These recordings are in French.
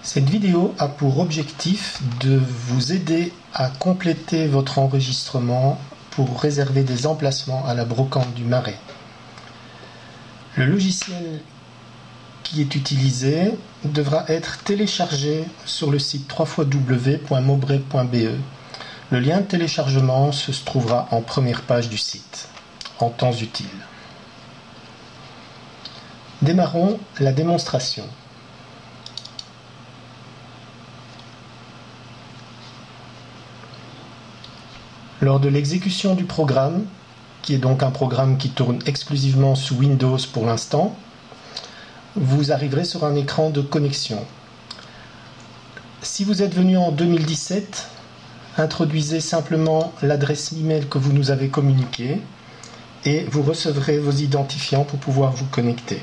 Cette vidéo a pour objectif de vous aider à compléter votre enregistrement pour réserver des emplacements à la brocante du Marais. Le logiciel qui est utilisé devra être téléchargé sur le site www.maubrey.be. Le lien de téléchargement se trouvera en première page du site, en temps utile. Démarrons la démonstration. Lors de l'exécution du programme, qui est donc un programme qui tourne exclusivement sous Windows pour l'instant, vous arriverez sur un écran de connexion. Si vous êtes venu en 2017, introduisez simplement l'adresse email que vous nous avez communiquée et vous recevrez vos identifiants pour pouvoir vous connecter.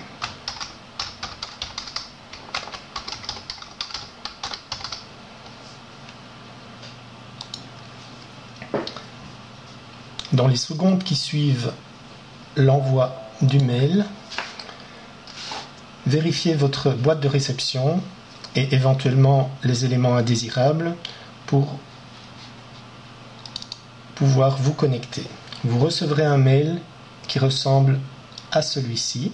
Dans les secondes qui suivent l'envoi du mail, vérifiez votre boîte de réception et éventuellement les éléments indésirables pour pouvoir vous connecter. Vous recevrez un mail qui ressemble à celui-ci,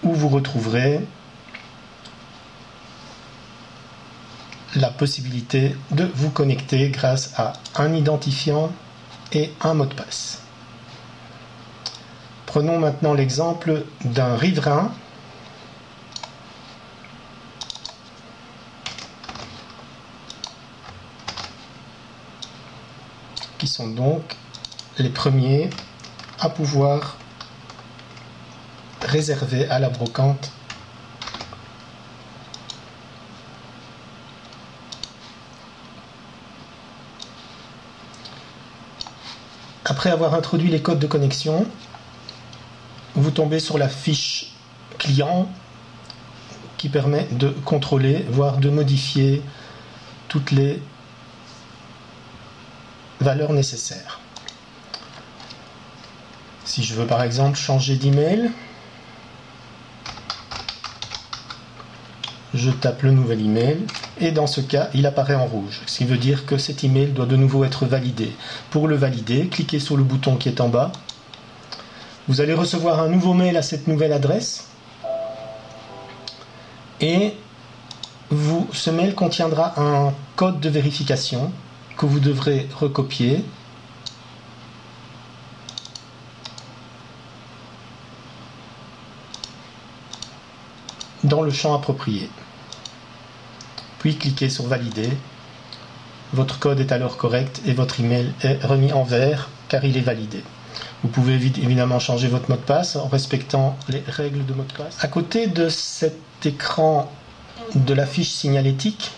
où vous retrouverez la possibilité de vous connecter grâce à un identifiant et un mot de passe. Prenons maintenant l'exemple d'un riverain qui sont donc les premiers à pouvoir réserver à la brocante . Après avoir introduit les codes de connexion, vous tombez sur la fiche client qui permet de contrôler, voire de modifier toutes les valeurs nécessaires. Si je veux par exemple changer d'email, je tape le nouvel email et dans ce cas il apparaît en rouge, ce qui veut dire que cet email doit de nouveau être validé. Pour le valider, cliquez sur le bouton qui est en bas. Vous allez recevoir un nouveau mail à cette nouvelle adresse et ce mail contiendra un code de vérification que vous devrez recopier dans le champ approprié. Puis cliquez sur valider. Votre code est alors correct et votre email est remis en vert car il est validé. Vous pouvez évidemment changer votre mot de passe en respectant les règles de mot de passe. À côté de cet écran de la fiche signalétique,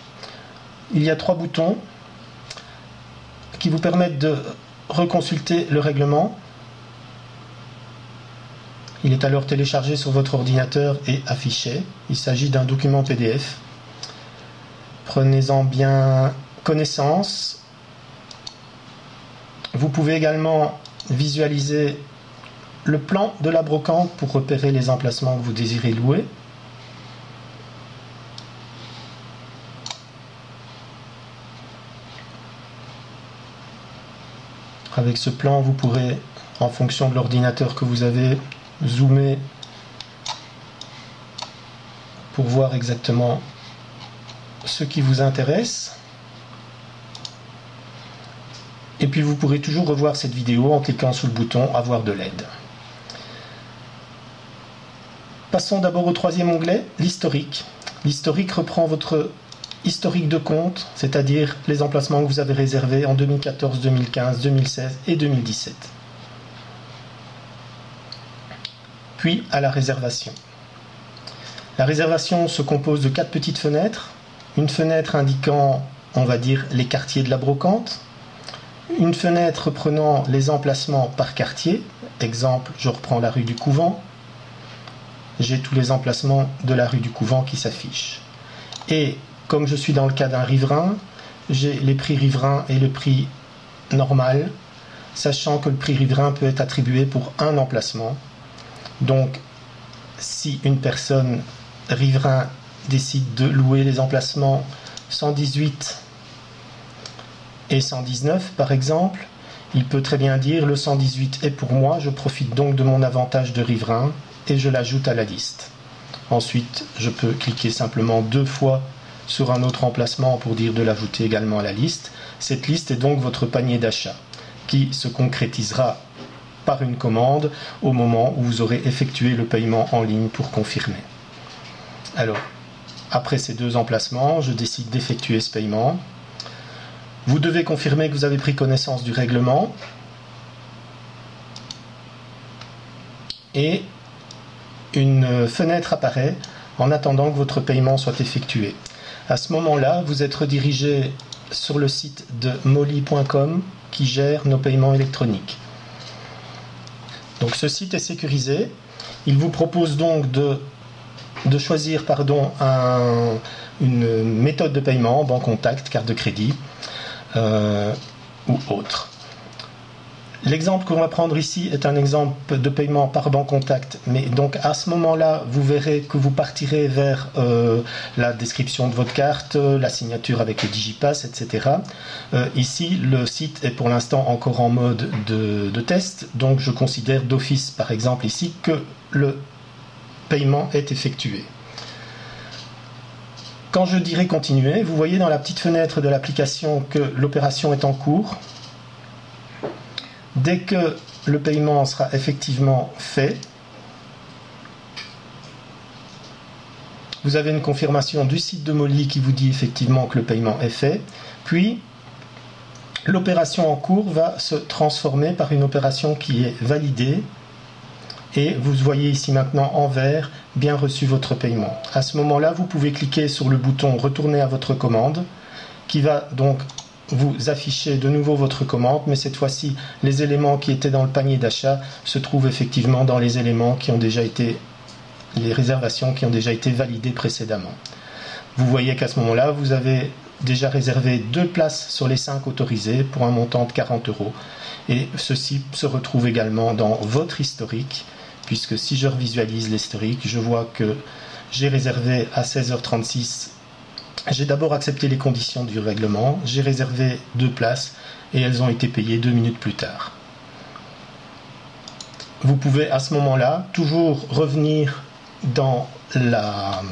il y a 3 boutons qui vous permettent de reconsulter le règlement. Il est alors téléchargé sur votre ordinateur et affiché. Il s'agit d'un document PDF. Prenez-en bien connaissance. Vous pouvez également visualiser le plan de la brocante pour repérer les emplacements que vous désirez louer. Avec ce plan, vous pourrez, en fonction de l'ordinateur que vous avez, zoomer pour voir exactement ce qui vous intéresse. Et puis vous pourrez toujours revoir cette vidéo en cliquant sur le bouton Avoir de l'aide. Passons d'abord au 3e onglet, l'historique. L'historique reprend votre historique de compte, c'est-à-dire les emplacements que vous avez réservés en 2014, 2015, 2016 et 2017. Puis à la réservation. La réservation se compose de 4 petites fenêtres. Une fenêtre indiquant, on va dire, les quartiers de la brocante. Une fenêtre reprenant les emplacements par quartier. Exemple, je reprends la rue du Couvent. J'ai tous les emplacements de la rue du Couvent qui s'affichent. Et comme je suis dans le cas d'un riverain, j'ai les prix riverains et le prix normal, sachant que le prix riverain peut être attribué pour un emplacement. Donc, si une personne riverain décide de louer les emplacements 118 et 119 par exemple, il peut très bien dire le 118 est pour moi, je profite donc de mon avantage de riverain et je l'ajoute à la liste. Ensuite, je peux cliquer simplement 2 fois sur un autre emplacement pour dire de l'ajouter également à la liste. Cette liste est donc votre panier d'achat qui se concrétisera par une commande au moment où vous aurez effectué le paiement en ligne pour confirmer. Alors, après ces 2 emplacements, je décide d'effectuer ce paiement. Vous devez confirmer que vous avez pris connaissance du règlement et une fenêtre apparaît en attendant que votre paiement soit effectué. À ce moment-là, vous êtes redirigé sur le site de molly.com qui gère nos paiements électroniques. Donc ce site est sécurisé. Il vous propose donc de choisir une méthode de paiement, banque contact, carte de crédit ou autre. L'exemple qu'on va prendre ici est un exemple de paiement par banque contact, mais donc à ce moment-là, vous verrez que vous partirez vers la description de votre carte, la signature avec le Digipass, etc. Ici, le site est pour l'instant encore en mode de test, donc je considère d'office, par exemple ici, que le paiement est effectué. Quand je dirai continuer, vous voyez dans la petite fenêtre de l'application que l'opération est en cours. Dès que le paiement sera effectivement fait, vous avez une confirmation du site de Molly qui vous dit effectivement que le paiement est fait. Puis, l'opération en cours va se transformer par une opération qui est validée. Et vous voyez ici maintenant en vert, bien reçu votre paiement. À ce moment-là, vous pouvez cliquer sur le bouton retourner à votre commande, qui va donc vous afficher de nouveau votre commande, mais cette fois-ci, les éléments qui étaient dans le panier d'achat se trouvent effectivement dans les éléments qui ont déjà été, les réservations qui ont déjà été validées précédemment. Vous voyez qu'à ce moment-là, vous avez déjà réservé 2 places sur les 5 autorisées pour un montant de 40 €. Et ceci se retrouve également dans votre historique, puisque si je revisualise l'historique, je vois que j'ai réservé à 16h36. J'ai d'abord accepté les conditions du règlement, j'ai réservé 2 places et elles ont été payées 2 minutes plus tard. Vous pouvez à ce moment-là toujours revenir dans la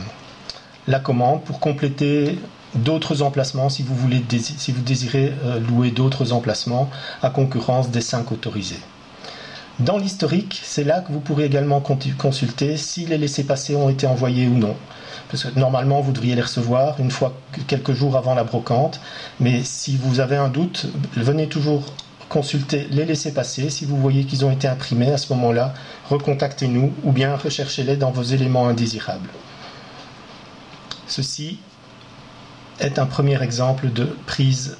commande pour compléter d'autres emplacements si vous désirez louer d'autres emplacements à concurrence des 5 autorisés. Dans l'historique, c'est là que vous pourrez également consulter si les laissez-passer ont été envoyés ou non. Parce que normalement, vous devriez les recevoir une fois, quelques jours avant la brocante. Mais si vous avez un doute, venez toujours consulter les laissez-passer. Si vous voyez qu'ils ont été imprimés, à ce moment-là, recontactez-nous ou bien recherchez-les dans vos éléments indésirables. Ceci est un premier exemple de prise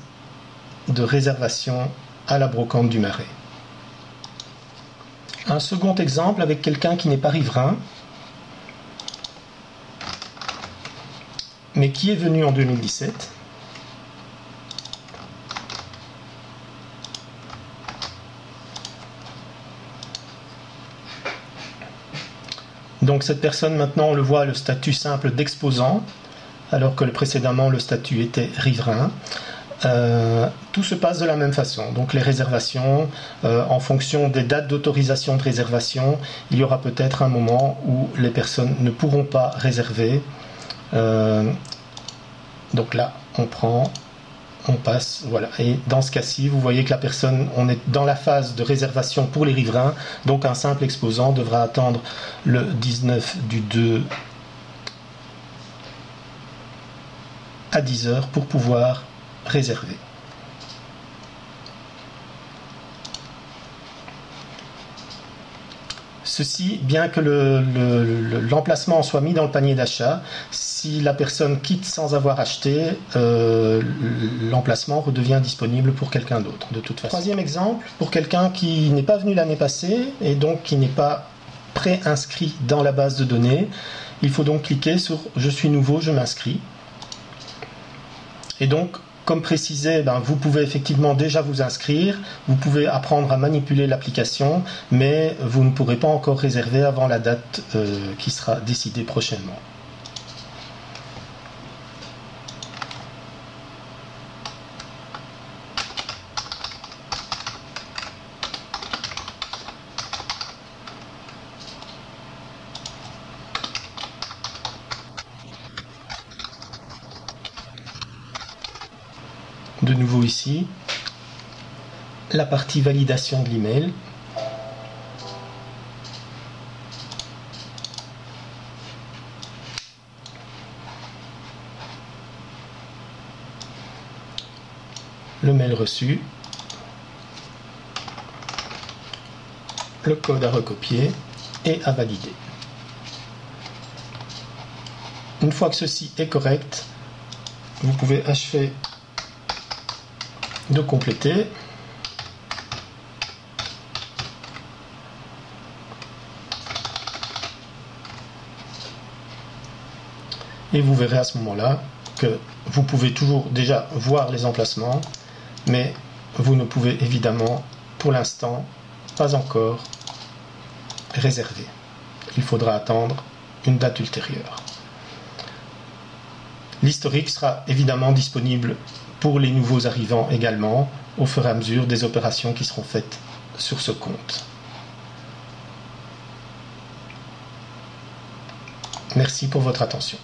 de réservation à la brocante du Marais. Un second exemple avec quelqu'un qui n'est pas riverain, mais qui est venu en 2017. Donc cette personne, maintenant, on le voit, le statut simple d'exposant, alors que précédemment le statut était riverain. Tout se passe de la même façon. Donc les réservations, en fonction des dates d'autorisation de réservation, il y aura peut-être un moment où les personnes ne pourront pas réserver. Donc là, on passe, voilà. Et dans ce cas-ci, vous voyez que la personne, on est dans la phase de réservation pour les riverains. Donc un simple exposant devra attendre le 19/2 à 10 h pour pouvoir réservé. Ceci, bien que l'emplacement soit mis dans le panier d'achat, si la personne quitte sans avoir acheté, l'emplacement redevient disponible pour quelqu'un d'autre, de toute façon. Troisième exemple, pour quelqu'un qui n'est pas venu l'année passée et donc qui n'est pas pré-inscrit dans la base de données, il faut donc cliquer sur « Je suis nouveau, je m'inscris ». Et donc, comme précisé, vous pouvez effectivement déjà vous inscrire, vous pouvez apprendre à manipuler l'application, mais vous ne pourrez pas encore réserver avant la date qui sera décidée prochainement. de nouveau ici la partie validation de l'email. Le mail reçu, le code à recopier et à valider. Une fois que ceci est correct, vous pouvez achever de compléter. Et vous verrez à ce moment-là que vous pouvez toujours déjà voir les emplacements, mais vous ne pouvez évidemment, pour l'instant, pas encore réserver. Il faudra attendre une date ultérieure. L'historique sera évidemment disponible pour les nouveaux arrivants également, au fur et à mesure des opérations qui seront faites sur ce compte. Merci pour votre attention.